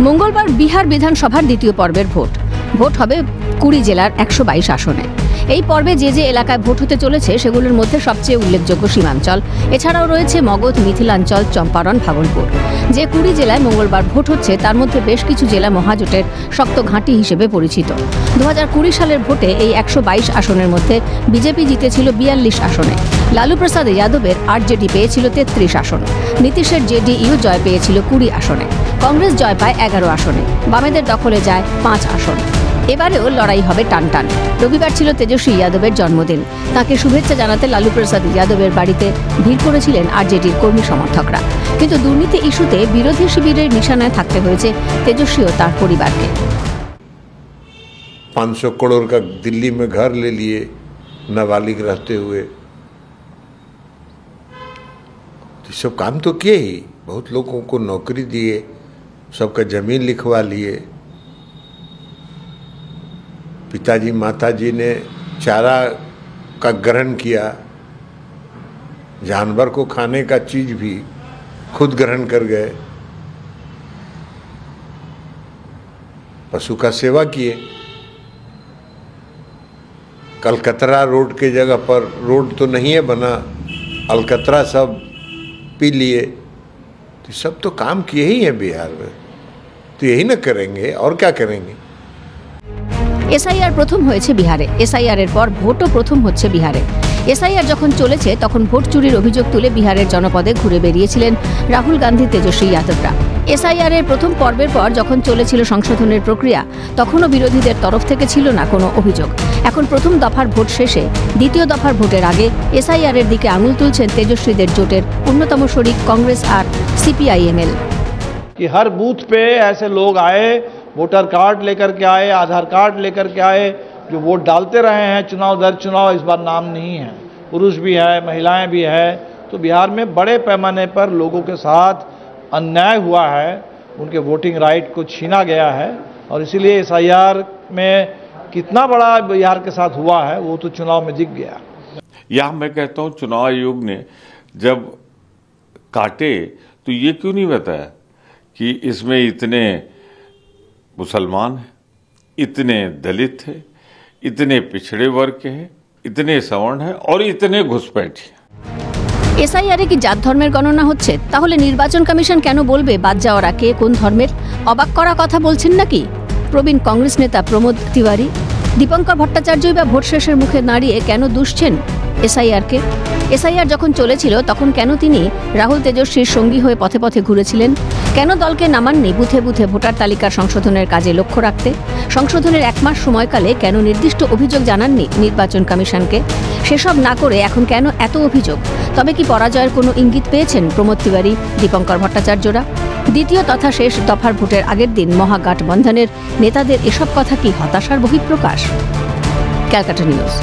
মঙ্গলবার বিহার বিধানসভার দ্বিতীয় পর্বের ভোট হবে 20 জেলার 122 আসনে। এই পর্বে যে যে এলাকায় ভোট হতে চলেছে সেগুলোর মধ্যে সবচেয়ে উল্লেখযোগ্য সীমাঞ্চল, এছাড়াও রয়েছে মগধ, মিথিলাঞ্চল, চম্পারণ, ভাগলপুর। যে 20 জেলায় মঙ্গলবার ভোট হচ্ছে তার মধ্যে বেশ কিছু জেলা মহাজোটের শক্ত ঘাঁটি হিসেবে পরিচিত। 2020 সালের ভোটে এই 122 আসনের মধ্যে বিজেপি জিতেছিল 42 আসনে, লালু প্রসাদ যাদবের আরজেডি পেয়েছিল 33 আসন, নীতিশের জেডিইউ জয় পেয়েছিল 20 আসনে, কংগ্রেস জয় পায় 11 আসনে, বামেদের দখলে যায় 5 আসন। এবারেও লড়াই হবে টানটান। রবিবার ছিল তেজস্বী যাদবের জন্মদিন। তাকে শুভেচ্ছা জানাতে লালু প্রসাদ যাদবের বাড়িতে ভিড় করেছিলেন আরজেডির কর্মী সমর্থকরা। কিন্তু দুর্নীতি ইস্যুতে বিরোধী শিবিরের নিশানায় থাকতে হয়েছে তেজস্বী ও তার পরিবারকে। 500 करोड़ का दिल्ली में घर ले लिए नाबालिग रहते हुए, तो सब काम तो किए ही, बहुत लोगों को नौकरी दिए, सबका जमीन लिखवा लिए। पिताजी माताजी ने चारा का ग्रहण किया, जानवर को खाने का चीज भी खुद ग्रहण कर गए, पशु का सेवा किए। कलकतरा रोड के जगह पर रोड तो नहीं है बना, अलकतरा सब पी लिए। तो सब तो काम किए ही हैं बिहार में, तो यही ना करेंगे और क्या करेंगे। এসআইআর প্রথম হয়েছে বিহারে, এসআইআর এর পর ভোটও প্রথম হচ্ছে বিহারে। এসআইআর যখন চলেছে তখন ভোট চুরির অভিযোগ তুলে বিহারের জনপদে ঘুরে বেরিয়েছিলেন রাহুল গান্ধী, তেজস্বী যাদবরা। এসআইআর এর প্রথম পর্বের পর যখন চলেছিল সংশোধনের প্রক্রিয়া তখনও বিরোধীদের তরফ থেকে ছিল না কোনো অভিযোগ। এখন প্রথম দফার ভোট শেষে দ্বিতীয় দফার ভোটের আগে এসআইআর এর দিকে আঙুল তুলছেন তেজস্বীদের জোটের অন্যতম শরিক কংগ্রেস আর সিপিআইএমএল। कि हर बूथ पे ऐसे लोग आए, वोटर कार्ड लेकर के आए, आधार कार्ड लेकर के आए, जो वोट डालते रहे हैं चुनाव दर चुनाव। इस बार नाम नहीं है, पुरुष भी है, महिलाएं भी है। तो बिहार में बड़े पैमाने पर लोगों के साथ अन्याय हुआ है, उनके वोटिंग राइट को छीना गया है। और इसीलिए एसआईआर में कितना बड़ा बिहार के साथ हुआ है वो तो चुनाव में दिख गया। यहाँ मैं कहता हूँ चुनाव आयोग ने जब काटे तो ये क्यों नहीं बताया कि इसमें इतने मुसलमान हैं, इतने दलित हैं, इतने पिछड़े वर्ग के हैं, इतने सवर्ण हैं और इतने घुसपैठी हैं। এসআইআরে কি জাত ধর্মের গণনা হচ্ছে? তাহলে নির্বাচন কমিশন কেন বলবে বাদ যাওয়ারা কে কোন ধর্মের? অবাক করা কথা বলছেন নাকি প্রবীণ কংগ্রেস নেতা প্রমোদ তিওয়ারি? দীপঙ্কর ভট্টাচার্যই বা ভোট শেষের মুখে দাঁড়িয়ে কেন দুষছেন এসআইআরকে? এসআইআর যখন চলেছিল তখন কেন তিনি রাহুল তেজস্বীর সঙ্গী হয়ে পথে পথে ঘুরেছিলেন? কেন দলকে নামাননি বুথে বুথে ভোটার তালিকার সংশোধনের কাজে লক্ষ্য রাখতে? সংশোধনের 1 মাস সময়কালে কেন নির্দিষ্ট অভিযোগ জানাননি নির্বাচন কমিশনকে? সেসব না করে এখন কেন এত অভিযোগ? তবে কি পরাজয়ের কোনো ইঙ্গিত পেয়েছেন প্রমোদ তিওয়ারি, দীপঙ্কর ভট্টাচার্যরা? দ্বিতীয় তথা শেষ দফার ভোটের আগের দিন মহাগঠবন্ধনের নেতাদের এসব কথা কি হতাশার বহিঃপ্রকাশ? ক্যালকাটা নিউজ।